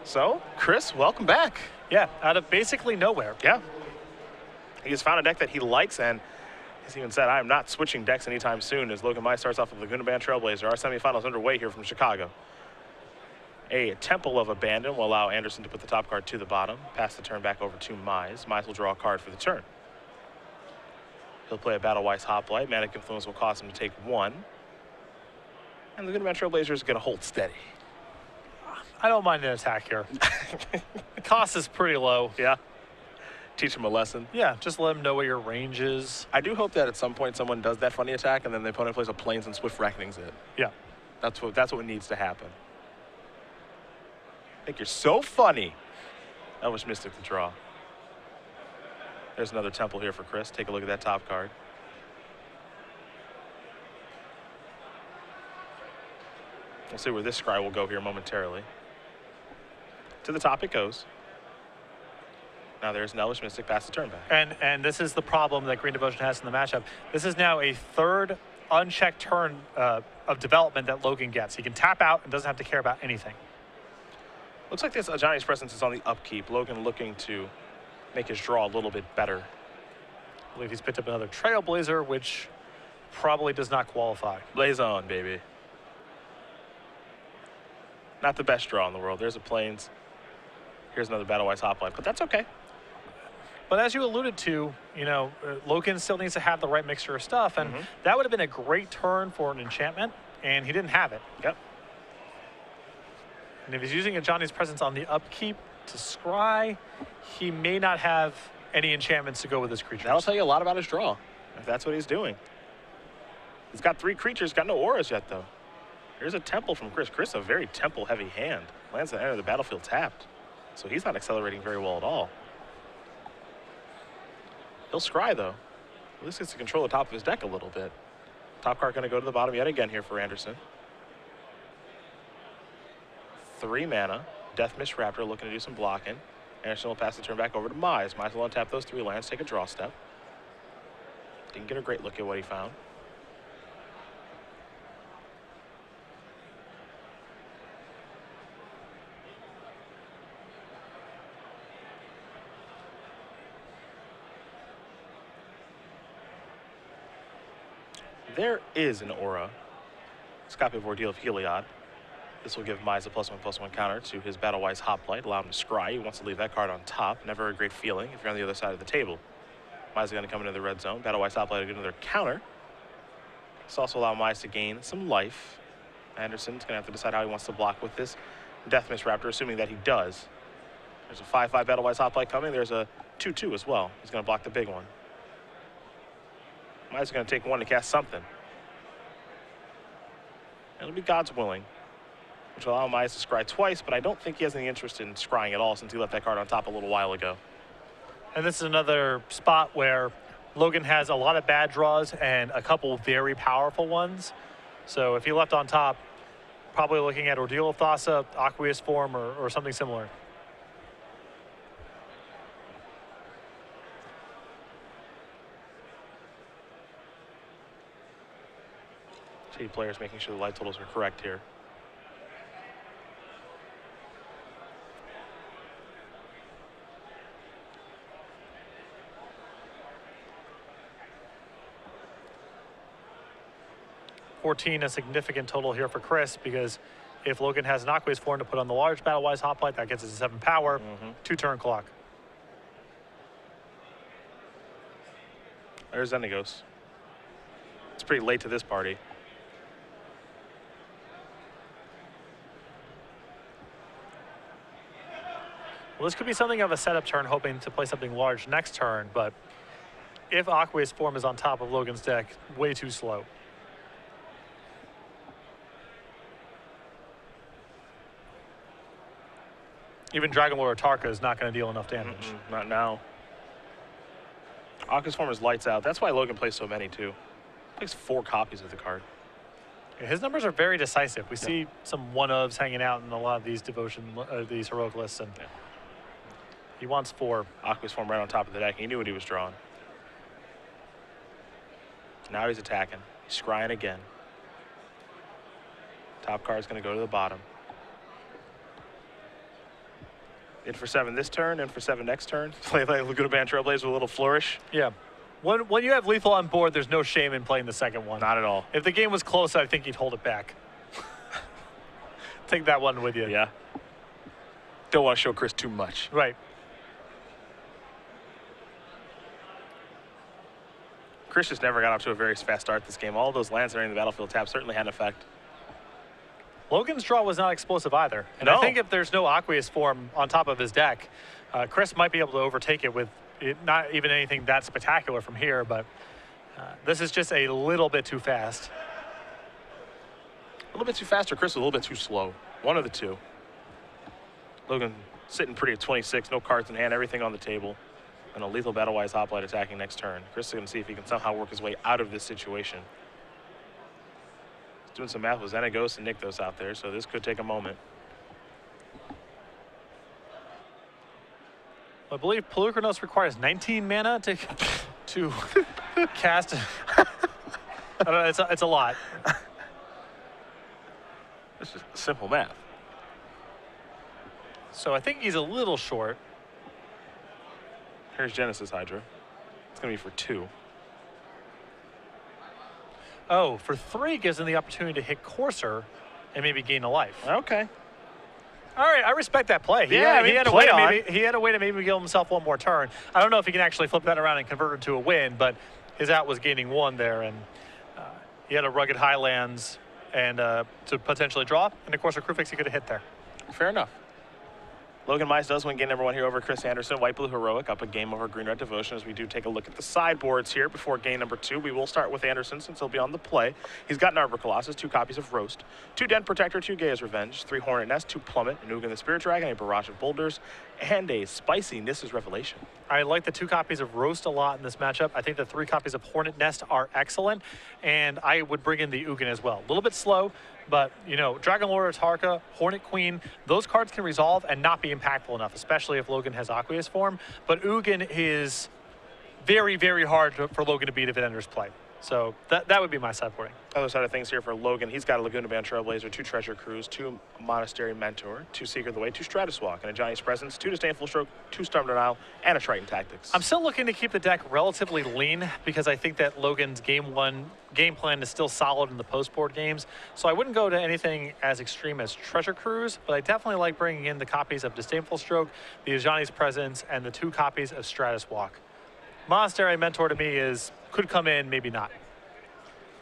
So, Chris, welcome back. Yeah, out of basically nowhere. Yeah. He has found a deck that he likes, and he's even said, I am not switching decks anytime soon, as Logan Mize starts off with Laguna Band Trailblazer. Our semifinals underway here from Chicago. A Temple of Abandon will allow Andersen to put the top card to the bottom, pass the turn back over to Mize. Mize will draw a card for the turn. He'll play a Battle-Wise Hoplite. Manic Influence will cause him to take 1. And Laguna Band Trailblazer is going to hold steady. I don't mind an attack here. The cost is pretty low. Yeah. Teach him a lesson. Yeah, just let him know what your range is. I do hope that at some point someone does that funny attack and then the opponent plays a Plains and Swift Reckonings it. Yeah. That's what needs to happen. I think you're so funny. Elvish Mystic to draw. There's another Temple here for Chris. Take a look at that top card. We'll see where this scry will go here momentarily. To the top it goes. Now there's an Elvish Mystic, pass the turn back. And this is the problem that Green Devotion has in the matchup. This is now a third unchecked turn of development that Logan gets. He can tap out and doesn't have to care about anything. Looks like this Ajani's Presence is on the upkeep. Logan looking to make his draw a little bit better. I believe he's picked up another Trailblazer, which probably does not qualify. Blaze on, baby. Not the best draw in the world. There's a Plains. Here's another Battle-Wise Hoplite, but that's okay. But as you alluded to, you know, Logan still needs to have the right mixture of stuff, and that would have been a great turn for an enchantment, and he didn't have it. Yep. And if he's using a Johnny's Presence on the upkeep to scry, he may not have any enchantments to go with his creatures. That'll tell you a lot about his draw, if that's what he's doing. He's got 3 creatures, got no auras yet, though. Here's a Temple from Chris. Chris, a very Temple-heavy hand. Lands at the end of the battlefield tapped. So he's not accelerating very well at all. He'll scry, though. At least gets to control the top of his deck a little bit. Top card going to go to the bottom yet again here for Andersen. 3 mana. Death Mist Raptor looking to do some blocking. Andersen will pass the turn back over to Mize. Mize will untap those 3 lands, take a draw step. Didn't get a great look at what he found. There is an aura. Scope of Ordeal of Heliod. This will give Mize a +1/+1 counter to his Battle-Wise Hoplite, allow him to scry. He wants to leave that card on top. Never a great feeling if you're on the other side of the table. Mize is going to come into the red zone. Battle-Wise Hoplite will get another counter. This also allow Mize to gain some life. Andersen's going to have to decide how he wants to block with this Death Mist Raptor, assuming that he does. There's a 5/5 Battle-Wise Hoplite coming. There's a 2/2 as well. He's going to block the big one. Mize is going to take 1 to cast something. It'll be God's Willing, which will allow Mize to scry twice, but I don't think he has any interest in scrying at all since he left that card on top a little while ago. And this is another spot where Logan has a lot of bad draws and a couple very powerful ones. So if he left on top, probably looking at Ordeal of Thassa, Aqueous Form, or something similar. Players making sure the light totals are correct here. $14, a significant total here for Chris, because if Logan has an Aqueous Form to put on the large Battle-Wise Hoplite, that gets us to 7 power, 2-turn clock. There's Xenagos. It's pretty late to this party. Well, this could be something of a setup turn, hoping to play something large next turn, but if Aqueous Form is on top of Logan's deck, way too slow. Even Dragon Lord Tarka is not going to deal enough damage. Not now. Aqueous Form is lights out. That's why Logan plays so many, too. Plays 4 copies of the card. Yeah, his numbers are very decisive. We see some one-ofs hanging out in a lot of these these heroic lists, and he wants 4. Aqueous Form right on top of the deck. He knew what he was drawing. Now he's attacking. He's scrying again. Top card's going to go to the bottom. In for 7 this turn, in for 7 next turn. Play like Laguna Band Trailblazer with a little flourish. Yeah. When you have lethal on board, there's no shame in playing the second one. Not at all. If the game was close, I think you'd hold it back. Take that one with you. Yeah. Don't want to show Chris too much. Right. Chris just never got off to a very fast start this game. All those lands entering the battlefield tap certainly had an effect. Logan's draw was not explosive either. And No. I think if there's no Aqueous form on top of his deck, Chris might be able to overtake it with not even anything that spectacular from here, but this is just a little bit too fast. A little bit too fast, or Chris a little bit too slow. One of the two. Logan sitting pretty at 26, no cards in hand, everything on the table. And a lethal Battle-Wise Hoplite attacking next turn. Chris is going to see if he can somehow work his way out of this situation. He's doing some math with Xenagos and Nykthos out there, so this could take a moment. I believe Pelucranos requires 19 mana to cast. I don't know, it's a lot. It's just simple math. So I think he's a little short. Here's Genesis Hydra. It's going to be for 2. Oh, for 3 gives him the opportunity to hit Courser and maybe gain a life. Okay. All right, I respect that play. He Yeah, had, I mean, he had a play way to on. maybe he had a way to maybe give himself one more turn. I don't know if he can actually flip that around and convert it to a win, but his out was gaining 1 there, and he had a rugged Highlands and to potentially draw, and of course a Crufix he could have hit there. Fair enough. Logan Mize does win game number 1 here over Chris Andersen. White Blue Heroic up a game over Green Red Devotion as we do take a look at the sideboards here before game number 2. We will start with Andersen since he'll be on the play. He's got an Arbor Colossus, 2 copies of Roast, 2 Den Protector, 2 Gaia's Revenge, 3 Hornet Nest, 2 Plummet, an Ugin the Spirit Dragon, a Barrage of Boulders, and a spicy Nissa's Revelation. I like the 2 copies of Roast a lot in this matchup. I think the 3 copies of Hornet Nest are excellent, and I would bring in the Ugin as well. A little bit slow, but, you know, Dragon Lord Tarka, Hornet Queen, those cards can resolve and not be impactful enough, especially if Logan has Aqueous form. But Ugin is very, very hard for Logan to beat if it enters play. So that would be my sideboarding. Other side of things here for Logan, he's got a Laguna Band Trailblazer, 2 Treasure Cruise, 2 Monastery Mentor, 2 Seeker of the Way, 2 Stratus Walk, and a Johnny's Presence, 2 Disdainful Stroke, 2 Storm Denial, and a Triton Tactics. I'm still looking to keep the deck relatively lean because I think that Logan's game 1 game plan is still solid in the post-board games. So I wouldn't go to anything as extreme as Treasure Cruise, but I definitely like bringing in the copies of Disdainful Stroke, the Johnny's Presence, and the 2 copies of Stratus Walk. Monastery Mentor to me could come in, maybe not.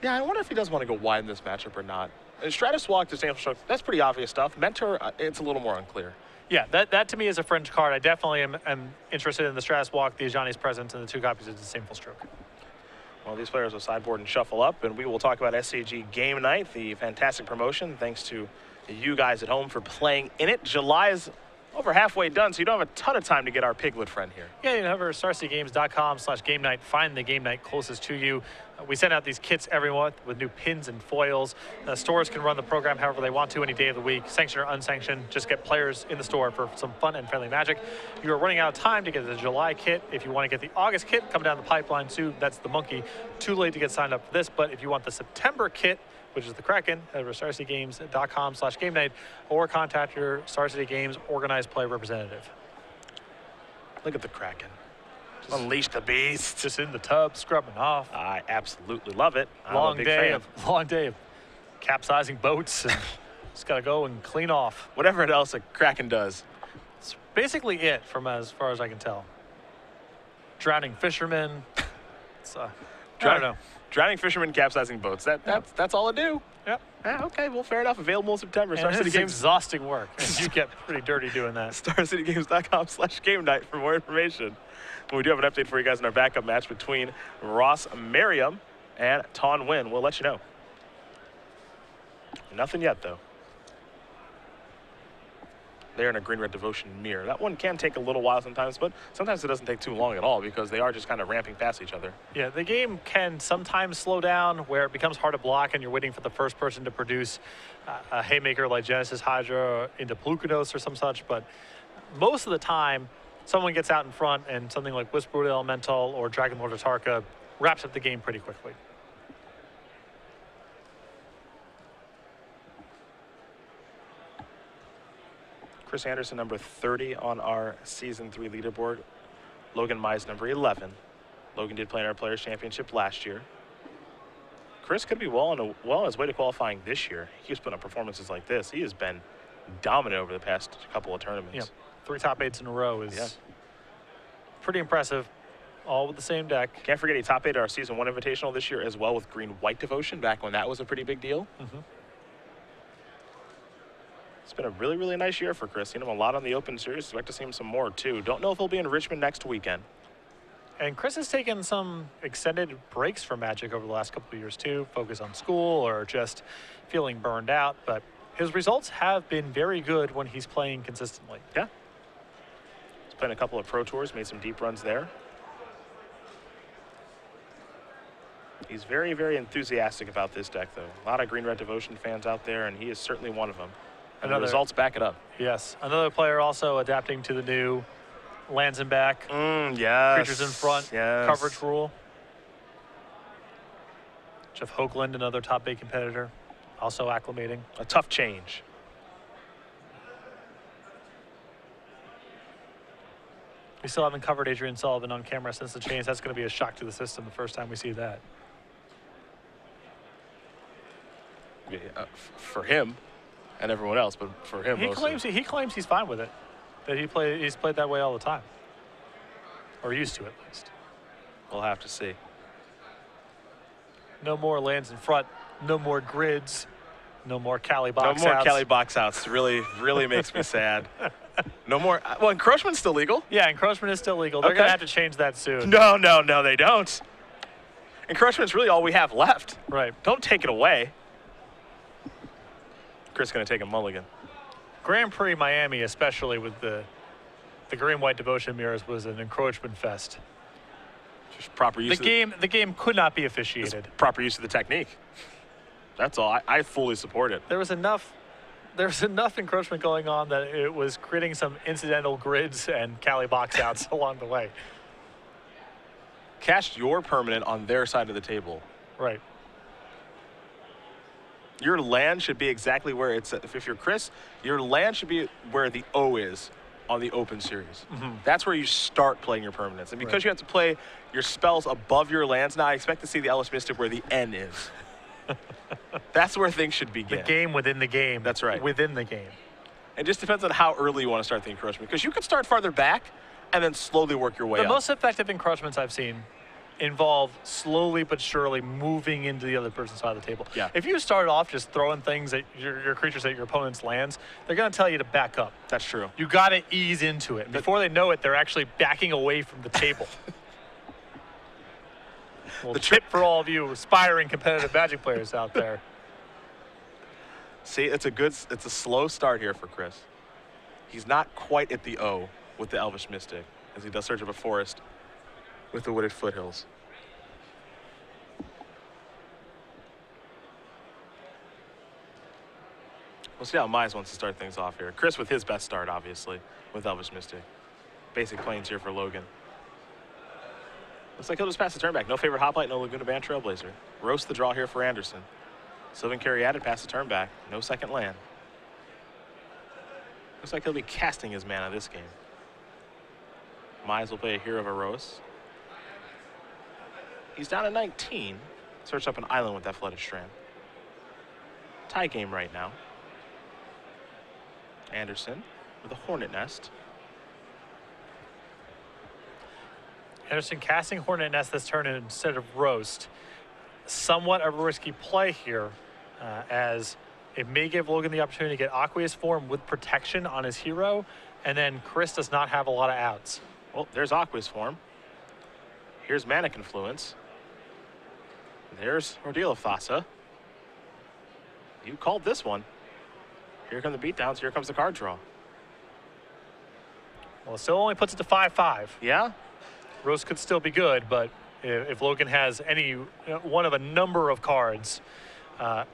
Yeah, I wonder if he does want to go wide in this matchup or not. Stratus Walk, Disdainful Stroke, that's pretty obvious stuff. Mentor, it's a little more unclear. Yeah, that to me is a fringe card. I definitely am interested in the Stratus Walk, the Johnny's Presence, and the 2 copies of Disdainful Stroke. Well, these players will sideboard and shuffle up, and we will talk about SCG Game Night, the fantastic promotion. Thanks to you guys at home for playing in it. July is over halfway done, so you don't have a ton of time to get our Piglet friend here. Yeah, you can over StarCityGames.com/game night. Find the game night closest to you. We send out these kits every month with new pins and foils. Stores can run the program however they want to any day of the week, sanctioned or unsanctioned. Just get players in the store for some fun and friendly magic. You are running out of time to get the July kit. If you want to get the August kit, come down the pipeline too. That's the monkey. Too late to get signed up for this, but if you want the September kit, which is the Kraken, head over to StarCityGames.com/game night or contact your Star City Games organized play representative. Look at the Kraken. Just unleash the beast. Just in the tub, scrubbing off. I absolutely love it. I'm a Long big day fan. of capsizing boats. And just got to go and clean off. Whatever else a Kraken does. It's basically it from as far as I can tell. Drowning fishermen. It's, I don't know. Drowning fishermen, capsizing boats. That's all it do. Yep. Yeah, okay, well, fair enough. Available in September. Star And City it's Games. exhausting work. And you get pretty dirty doing that. StarCityGames.com/game night for more information. And we do have an update for you guys in our backup match between Ross Merriam and Ton Win. We'll let you know. Nothing yet, though. They're in a Green Red Devotion mirror. That one can take a little while sometimes, but sometimes it doesn't take too long at all because they are just kind of ramping past each other. Yeah, the game can sometimes slow down where it becomes hard to block and you're waiting for the first person to produce a haymaker like Genesis Hydra into Pelucranos or some such, but most of the time someone gets out in front and something like Whisperwood Elemental or Dragon Lord Tarka wraps up the game pretty quickly. Chris Andersen, number 30 on our Season 3 leaderboard. Logan Mize, number 11. Logan did play in our Players' Championship last year. Chris could be well on his way to qualifying this year. He keeps putting up performances like this. He has been dominant over the past couple of tournaments. Yeah, 3 top 8s in a row is pretty impressive. All with the same deck. Can't forget he top 8 our Season 1 Invitational this year as well with Green-White Devotion back when that was a pretty big deal. It's been a really, really nice year for Chris. Seen him a lot on the Open Series. Expect to see him some more, too. Don't know if he'll be in Richmond next weekend. And Chris has taken some extended breaks from Magic over the last couple of years, too. Focus on school or just feeling burned out. But his results have been very good when he's playing consistently. Yeah. He's playing a couple of Pro Tours, made some deep runs there. He's very, very enthusiastic about this deck, though. A lot of Green-Red Devotion fans out there, and he is certainly one of them. And the results back it up. Yes. Another player also adapting to the new lands in back, yes, creatures in front, coverage rule. Jeff Hoagland, another top 8 competitor, also acclimating. A tough change. We still haven't covered Adrian Sullivan on camera since the change. That's going to be a shock to the system the first time we see that. Yeah, for him and everyone else, but for him mostly. He claims he's fine with it. That he's played that way all the time. Or used to, at least. We'll have to see. No more lands in front. No more grids. No more Cali box outs. No more Cali box outs. Really, really makes me sad. No more. Well, encroachment's still legal. Yeah, encroachment is still legal. They're going to have to change that soon. No, they don't. Encroachment's really all we have left. Right. Don't take it away. Chris going to take a mulligan. Grand Prix Miami, especially with the Green-White Devotion mirrors, was an encroachment fest. Just proper use. The game could not be officiated. Proper use of the technique. That's all. I fully support it. There was enough encroachment going on that it was creating some incidental grids and Cali box outs along the way. Cast your permanent on their side of the table. Right. Your land should be exactly where it's at. If you're Chris, your land should be where the O is on the Open Series. That's where you start playing your permanents. And because you have to play your spells above your lands now, I expect to see the Elvish Mystic where the N is. That's where things should begin. The game within the game. That's right. Within the game. It just depends on how early you want to start the encroachment. Because you could start farther back and then slowly work your way up. The most effective encroachments I've seen involve slowly but surely moving into the other person's side of the table. Yeah. If you start off just throwing things at your creatures at your opponent's lands, they're going to tell you to back up. That's true. You got to ease into it. Before they know it, they're actually backing away from the table. The tip for all of you aspiring competitive Magic players out there. See, it's a slow start here for Chris. He's not quite at the O with the Elvish Mystic as he does Search of a Forest with the Wooded Foothills. We'll see how Mize wants to start things off here. Chris with his best start, obviously, with Elvish Mystic. Basic planes here for Logan. Looks like he'll just pass the turn back. No favorite Hoplite, no Laguna Band Trailblazer. Roast the draw here for Andersen. Sylvan Caryatid pass the turn back. No second land. Looks like he'll be casting his mana this game. Mize will play a Hero of Eros. He's down to 19. Search up an island with that Flooded Strand. Tie game right now. Andersen with a Hornet Nest. Andersen casting Hornet Nest this turn instead of Roast. Somewhat of a risky play here, as it may give Logan the opportunity to get Aqueous Form with protection on his hero, and then Chris does not have a lot of outs. Well, there's Aqueous Form. Here's Mana Confluence. There's Ordeal of Thassa. You called this one. Here come the beatdowns. Here comes the card draw. Well, it still only puts it to 5-5. Yeah. Roast could still be good, but if Logan has any one of a number of cards,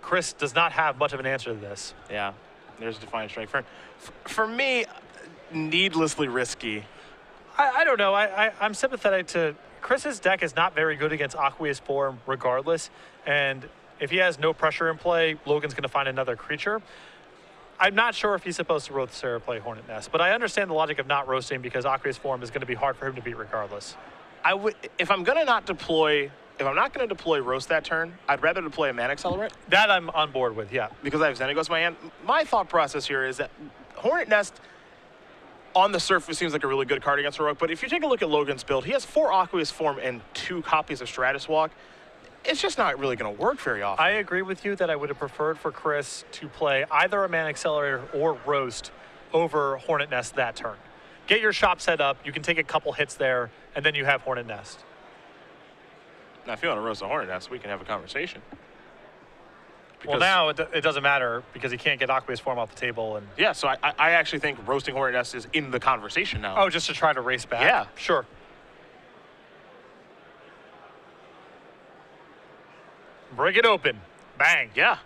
Chris does not have much of an answer to this. Yeah. There's a Defiant Strike. For me, needlessly risky. I don't know. I'm sympathetic to Chris's deck is not very good against Aqueous Form regardless, and if he has no pressure in play, Logan's going to find another creature. I'm not sure if he's supposed to roast or play Hornet Nest, but I understand the logic of not roasting because Aqueous Form is going to be hard for him to beat regardless. I would, if I'm not going to deploy roast that turn, I'd rather deploy a Mana Accelerate. That I'm on board with, yeah. Because I have Xenagos in my hand. My thought process here is that Hornet Nest on the surface seems like a really good card against Heroic, but if you take a look at Logan's build, he has 4 Aqueous Form and 2 copies of Stratus Walk. It's just not really going to work very often. I agree with you that I would have preferred for Chris to play either a Mana Accelerator or Roast over Hornet Nest that turn. Get your shop set up, you can take a couple hits there, and then you have Hornet Nest. Now, if you want to roast a Hornet Nest, we can have a conversation. Well, now it doesn't matter because he can't get Aqueous Form off the table. And yeah, so I actually think roasting Hornet Nest is in the conversation now. Oh, just to try to race back? Yeah. Sure. Break it open. Bang. Yeah.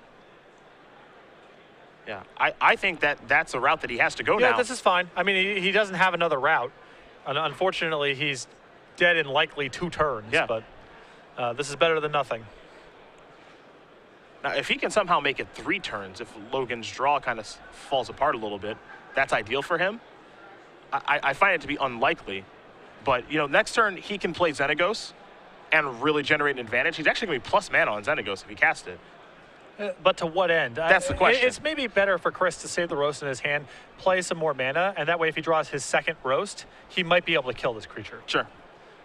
Yeah, I think that's a route that he has to go now. Yeah, this is fine. I mean, he doesn't have another route. Unfortunately, he's dead in likely 2 turns. Yeah. But this is better than nothing. Now, if he can somehow make it 3 turns, if Logan's draw kind of falls apart a little bit, that's ideal for him. I find it to be unlikely. But, you know, next turn he can play Xenagos and really generate an advantage. He's actually going to be plus mana on Xenagos if he casts it. But to what end? That's the question. It's maybe better for Chris to save the roast in his hand, play some more mana, and that way if he draws his second roast, he might be able to kill this creature. Sure.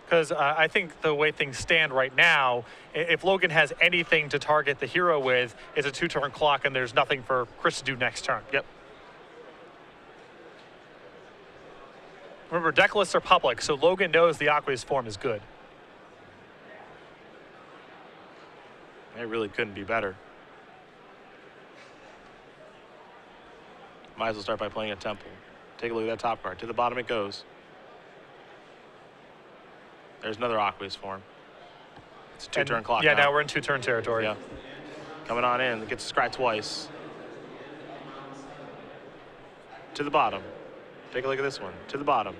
Because I think the way things stand right now, if Logan has anything to target the hero with, it's a 2-turn clock and there's nothing for Chris to do next turn. Yep. Remember, deck lists are public, so Logan knows the Aqueous Form is good. It really couldn't be better. Might as well start by playing a Temple. Take a look at that top card. To the bottom it goes. There's another Aqueous Form. It's a 2-turn clock. Yeah, now we're in 2-turn territory. Yeah. Coming on in, gets to scry twice. To the bottom. Take a look at this one. To the bottom.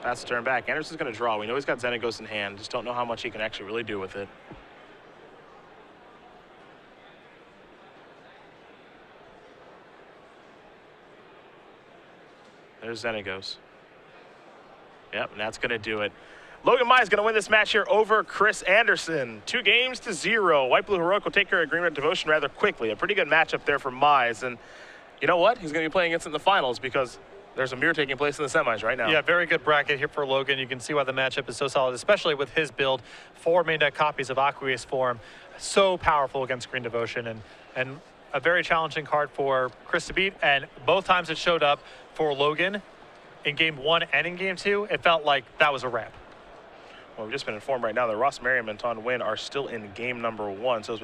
That's the turn back. Andersen's going to draw. We know he's got Xenagos in hand. Just don't know how much he can actually really do with it. There's Xenagos. Yep, and that's going to do it. Logan Mize is going to win this match here over Chris Andersen. 2-0. White Blue Heroic will take care of Green Red Devotion rather quickly. A pretty good matchup there for Mize. And you know what? He's going to be playing against in the finals because there's a mirror taking place in the semis right now. Yeah, very good bracket here for Logan. You can see why the matchup is so solid, especially with his build. 4 main deck copies of Aqueous Form. So powerful against Green Devotion. And a very challenging card for Chris to beat. And both times it showed up for Logan in game 1 and in game 2, it felt like that was a wrap. Well, we've just been informed right now that Ross Merriam and Ton Wynn are still in game number 1. So as we